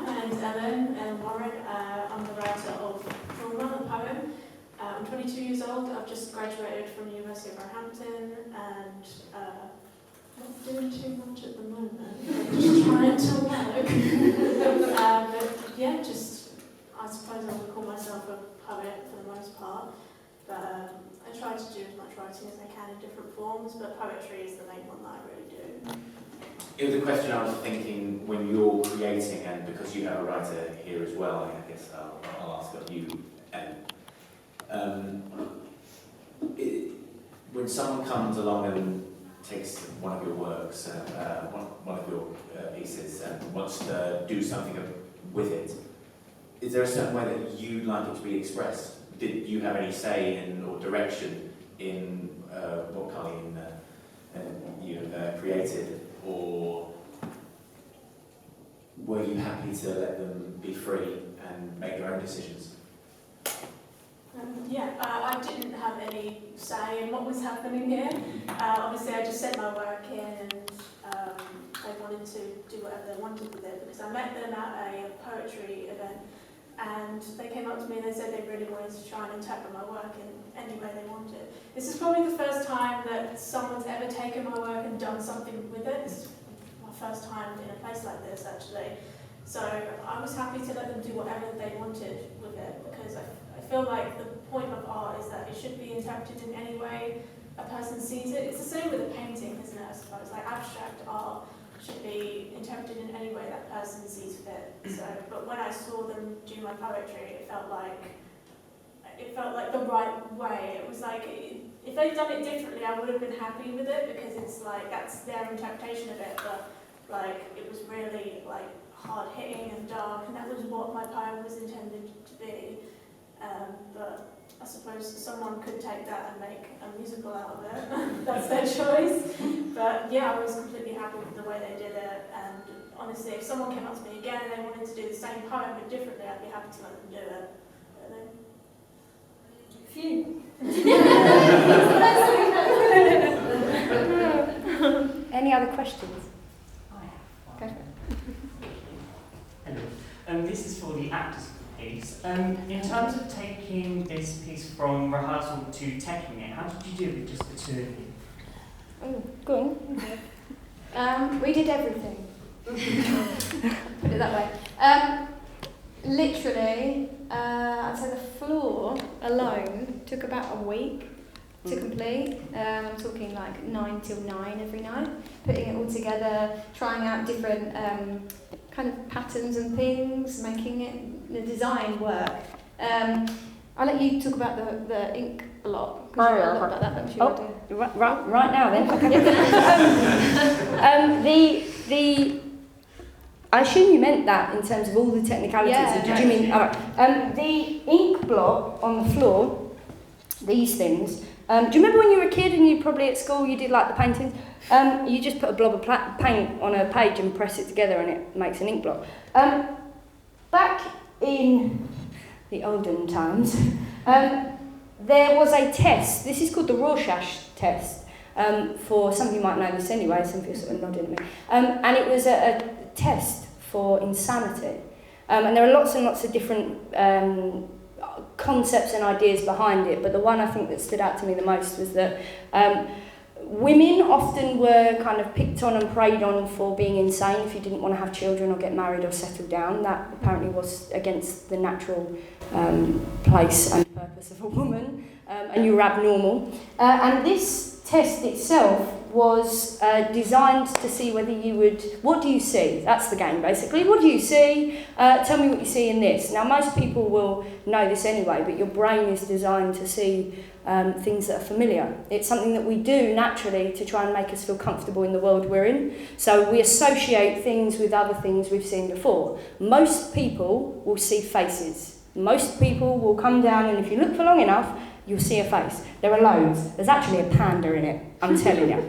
and Ellen Warren. I'm the writer of Drama, the poem. I'm 22 years old. I've just graduated from the University of Northampton and not doing too much at the moment. I'm just trying to work. But yeah, I suppose I would call myself a poet for the most part. But I try to do as much writing as I can in different forms, but poetry is the main one that I really do. It was a question I was thinking when you're creating, and because you have a writer here as well, I guess I'll ask of you, when someone comes along and takes one of your works, one of your pieces, and wants to do something with it, is there a certain way that you'd like it to be expressed? Did you have any say in or direction in what Carleigh-Ann created, or were you happy to let them be free and make their own decisions? I didn't have any say in what was happening here. Obviously, I just sent my work in, and they wanted to do whatever they wanted with it, because I met them at a poetry event, and they came up to me and they said they really wanted to try and interpret my work in any way they wanted. This is probably the first time that someone's ever taken my work and done something with it. This is my first time in a place like this, actually. So I was happy to let them do whatever they wanted with it, because I feel like the point of art is that it should be interpreted in any way a person sees it. It's the same with a painting, isn't it, I suppose? Like abstract art should be interpreted in any way that person sees fit. So, but when I saw them do my poetry, it felt like the right way. It was like, if they'd done it differently, I would have been happy with it, because it's like, that's their interpretation of it, but like, it was really like hard-hitting and dark, and that was what my poem was intended to be. But I suppose someone could take that and make a musical out of it. That's their choice. But yeah, I was completely happy with the way they did it. And honestly, if someone came up to me again and they wanted to do the same poem but differently, I'd be happy to let them do it. Phew. Any other questions? Go for it. Hello. This is for the actors piece. In terms of taking this piece from rehearsal to teching it, how did you do it with just the two of you? Oh, go on. We did everything. Put it that way. Literally, I'd say the floor alone took about a week to complete. I'm talking like 9 till 9 every night, putting it all together, trying out different kind of patterns and things, making it, the design work. I'll let you talk about the ink block, because you know a lot about that, don't you? Right now then. Okay. I assume you meant that in terms of all the technicalities. Yeah, Did you mean? All right. The ink block on the floor, these things. Do you remember when you were a kid and you probably at school you did like the paintings? You just put a blob of paint on a page and press it together and it makes an ink block. Back in the olden times, there was a test. This is called the Rorschach test. For some of you might know this anyway, some of you are sort of nodding at me. And it was a test for insanity. And there are lots and lots of different concepts and ideas behind it, but the one I think that stood out to me the most was that women often were kind of picked on and preyed on for being insane if you didn't want to have children or get married or settle down. That apparently was against the natural place and purpose of a woman, and you were abnormal. And this test itself was designed to see whether you would... What do you see? That's the game, basically. What do you see? Tell me what you see in this. Now, most people will know this anyway, but your brain is designed to see things that are familiar. It's something that we do naturally to try and make us feel comfortable in the world we're in. So we associate things with other things we've seen before. Most people will see faces. Most people will come down, and if you look for long enough, you'll see a face. There are loads. There's actually a panda in it, I'm telling you.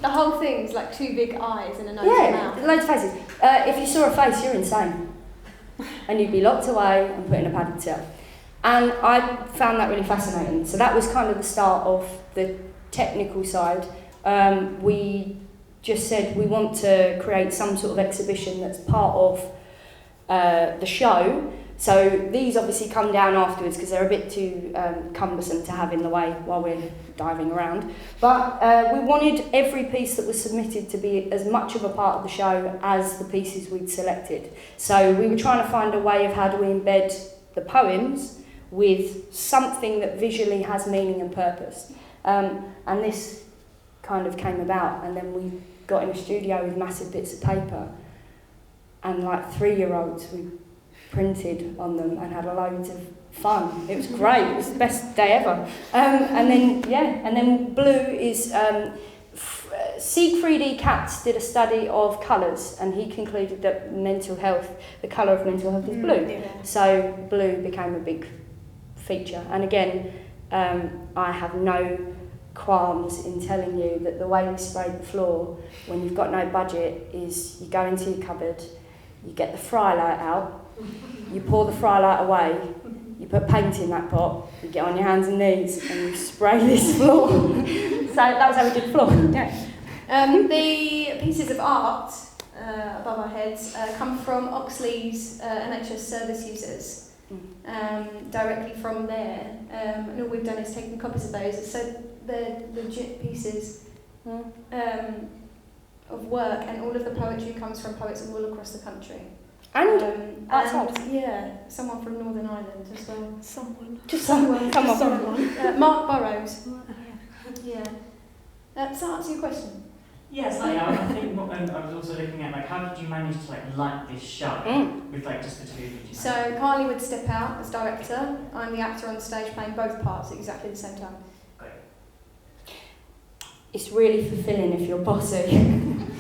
The whole thing's like two big eyes and a nose and mouth. Yeah, loads of faces. If you saw a face, you're insane. And you'd be locked away and put in a padded cell. And I found that really fascinating. So that was kind of the start of the technical side. We just said we want to create some sort of exhibition that's part of the show. So these obviously come down afterwards because they're a bit too cumbersome to have in the way while we're diving around. But we wanted every piece that was submitted to be as much of a part of the show as the pieces we'd selected. So we were trying to find a way of how do we embed the poems with something that visually has meaning and purpose. And this kind of came about, and then we got in a studio with massive bits of paper, and like 3-year-olds, we printed on them and had loads of fun. It was great. It was the best day ever. And then blue is Siegfried Katz did a study of colours, and he concluded that mental health, the colour of mental health, is blue. Yeah. So blue became a big feature. And again, I have no qualms in telling you that the way we sprayed the floor when you've got no budget is you go into your cupboard, you get the fry light out, you pour the fry light away, you put paint in that pot, you get on your hands and knees and you spray this floor. So that was how we did the floor. Yeah. The pieces of art above our heads come from Oxley's NHS service users, directly from there. And all we've done is taken copies of those. So they're legit pieces of work, and all of the poetry comes from poets all across the country. And outside. And, yeah, someone from Northern Ireland as well. Just someone. Mark Burrows. Yeah. Does that answer your question? Yes, I think what, I was also looking at, like, how did you manage to light this show with just the two of you? So Carleigh would step out as director. I'm the actor on stage playing both parts at exactly the same time. Great. It's really fulfilling if you're bossy.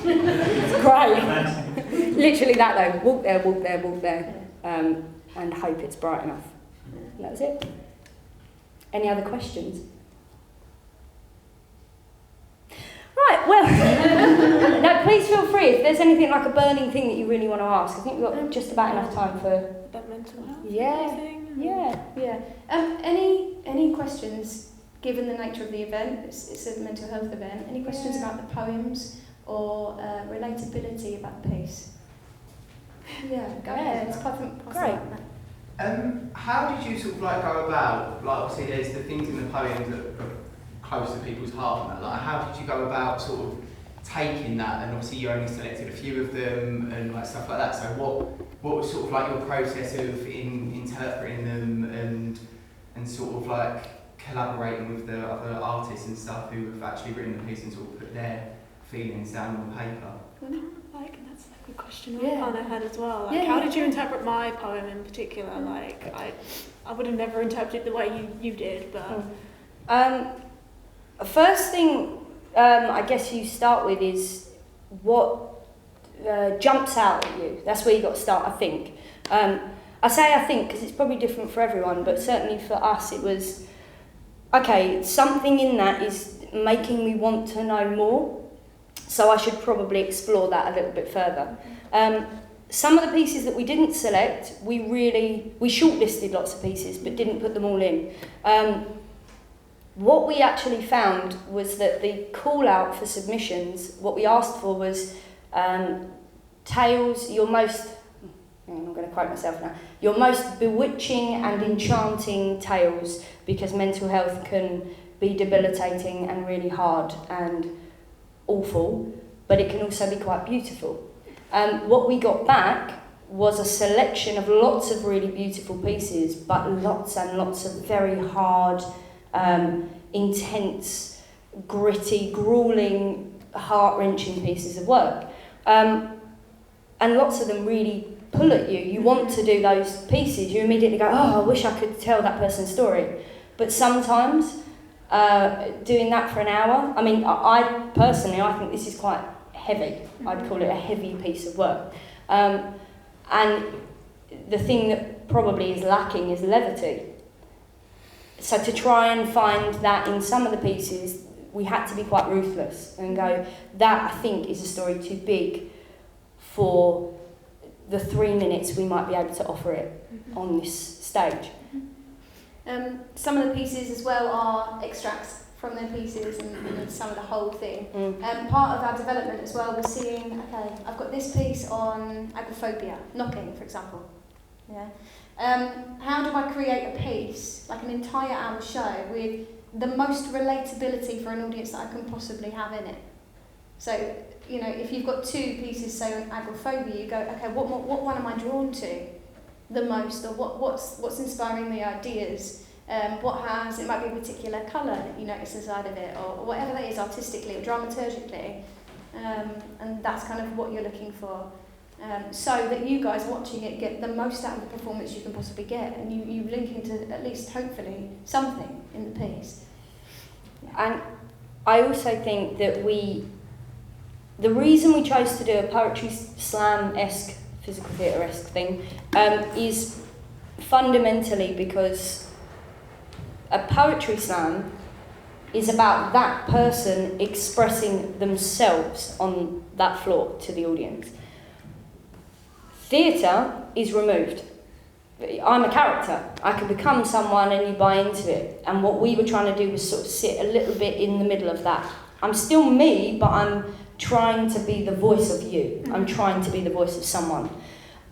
It's great. Literally that though. Walk there, walk there, walk there, and hope it's bright enough. And that was it. Any other questions? Right, well, no, please feel free. If there's anything like a burning thing that you really want to ask, I think we've got just about enough time for... About mental health? Yeah. Any questions, given the nature of the event? It's a mental health event. Any questions about the poems or relatability about the piece? Yeah, go ahead. It's Great. How did you sort of go about, obviously there's the things in the poems that are close to people's heart and that, how did you go about sort of taking that, and obviously you only selected a few of them and stuff like that, so what was sort of your process of interpreting them and sort of collaborating with the other artists and stuff who have actually written the piece and sort of put their feelings down on paper? That's a good question. Yeah. I had as well. How did you interpret my poem in particular? I would have never interpreted the way you did, but... First thing I guess you start with is what jumps out at you. That's where you got to start, I think. I say I think because it's probably different for everyone, but certainly for us it was, okay, something in that is making me want to know more, so I should probably explore that a little bit further. Some of the pieces that we didn't select, we shortlisted lots of pieces but didn't put them all in. What we actually found was that the call out for submissions, what we asked for was tales, I'm going to quote myself now, your most bewitching and enchanting tales, because mental health can be debilitating and really hard and awful, but it can also be quite beautiful. What we got back was a selection of lots of really beautiful pieces, but lots and lots of very hard, intense, gritty, gruelling, heart-wrenching pieces of work. And lots of them really pull at you. You want to do those pieces. You immediately go, oh, I wish I could tell that person's story. But sometimes, doing that for an hour, I personally think this is quite heavy. I'd call it a heavy piece of work. And the thing that probably is lacking is levity. So to try and find that in some of the pieces, we had to be quite ruthless and go, that I think is a story too big for the 3 minutes we might be able to offer it on this stage. Some of the pieces as well are extracts from their pieces and some of the whole thing. Part of our development as well was seeing, okay, I've got this piece on agoraphobia, knocking, for example. Yeah. How do I create a piece, like an entire hour show, with the most relatability for an audience that I can possibly have in it? So, you know, if you've got two pieces, say on agoraphobia, you go, okay, what one am I drawn to the most, or what's inspiring the ideas? What has, it might be a particular colour that you notice inside of it, or whatever that is artistically or dramaturgically, and that's kind of what you're looking for. So that you guys watching it get the most out of the performance you can possibly get, and you link into at least hopefully something in the piece. And I also think that the reason we chose to do a poetry slam-esque, physical theatre-esque thing is fundamentally because a poetry slam is about that person expressing themselves on that floor to the audience. Theatre is removed. I'm a character. I can become someone and you buy into it. And what we were trying to do was sort of sit a little bit in the middle of that. I'm still me, but I'm trying to be the voice of you. I'm trying to be the voice of someone.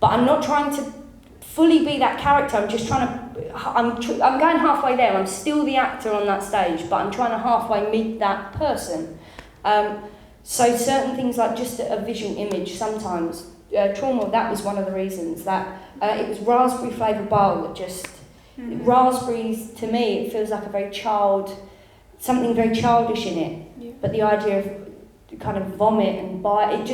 But I'm not trying to fully be that character. I'm just trying to, I'm going halfway there. I'm still the actor on that stage, but I'm trying to halfway meet that person. So certain things like just a visual image sometimes, trauma, that was one of the reasons that it was raspberry flavoured bowl that just, raspberries to me, it feels like a very something very childish in it. Yeah. But the idea of kind of vomit and bite,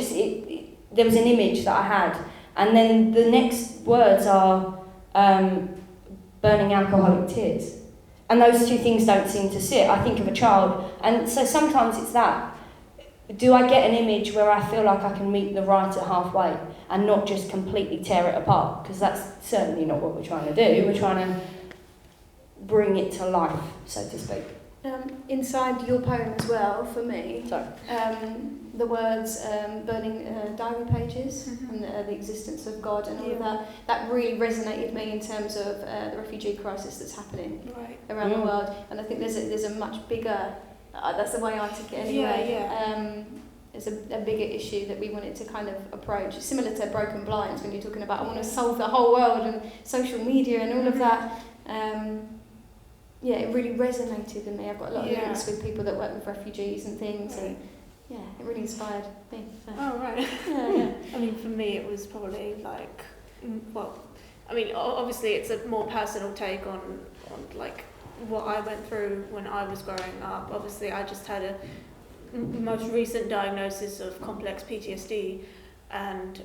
there was an image that I had. And then the next words are burning alcoholic tears. And those two things don't seem to sit. I think of a child. And so sometimes it's that. Do I get an image where I feel like I can meet the writer halfway and not just completely tear it apart? Because that's certainly not what we're trying to do. We're trying to bring it to life, so to speak. Inside your poem as well, for me, Sorry. The words burning diary pages and the existence of God and all of that really resonated me in terms of the refugee crisis that's happening around the world. And I think there's a much bigger, that's the way I took it anyway. There's a bigger issue that we wanted to kind of approach, similar to Broken Blinds when you're talking about I want to solve the whole world and social media and all of that. It really resonated with me. I've got a lot of links with people that work with refugees and things, and it really inspired me. So. Oh, right. I mean, for me, it was probably like, obviously it's a more personal take on like what I went through when I was growing up. Obviously, I just had a most recent diagnosis of complex PTSD, and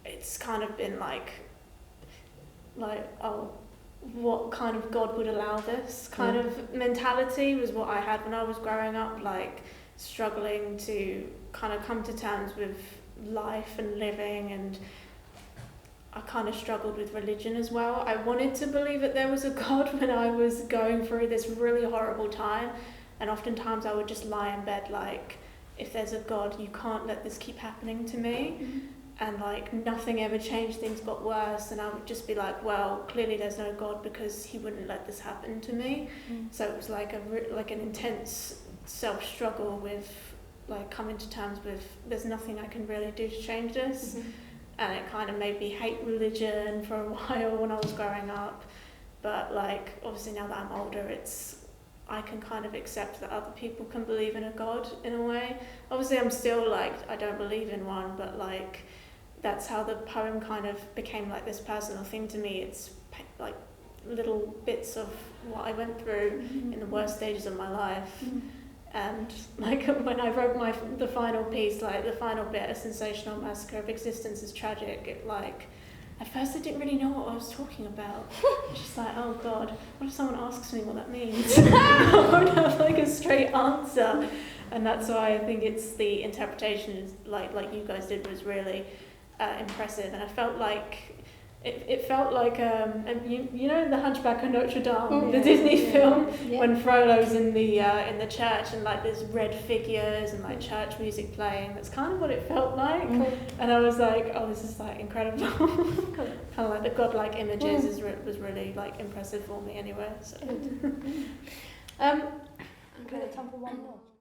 it's kind of been like, what kind of God would allow this kind of mentality was what I had when I was growing up, like struggling to kind of come to terms with life and living, and I kind of struggled with religion as well. I wanted to believe that there was a God when I was going through this really horrible time, and oftentimes I would just lie in bed like, if there's a God, you can't let this keep happening to me. And like nothing ever changed, things got worse, and I would just be like, well, clearly there's no God because he wouldn't let this happen to me. So it was like an intense self-struggle with like coming to terms with there's nothing I can really do to change this. And it kind of made me hate religion for a while when I was growing up, but like obviously now that I'm older, I can kind of accept that other people can believe in a God in a way. Obviously I'm still like, I don't believe in one, but like that's how the poem kind of became like this personal thing to me. It's like little bits of what I went through in the worst stages of my life. And like when I wrote the final piece, like the final bit, a sensational massacre of existence is tragic, it like, at first I didn't really know what I was talking about. I was just like, oh God, what if someone asks me what that means? I won't have like a straight answer. And that's why I think it's the interpretation is like you guys did was really impressive. And I felt like it felt like you know The Hunchback of Notre Dame, the Disney film, when Frollo's in the church and like there's red figures and like church music playing. That's kind of what it felt like. And I was like, oh, this is like incredible. Kind of like the godlike images was really like impressive for me anyway. So. We've got time for one more.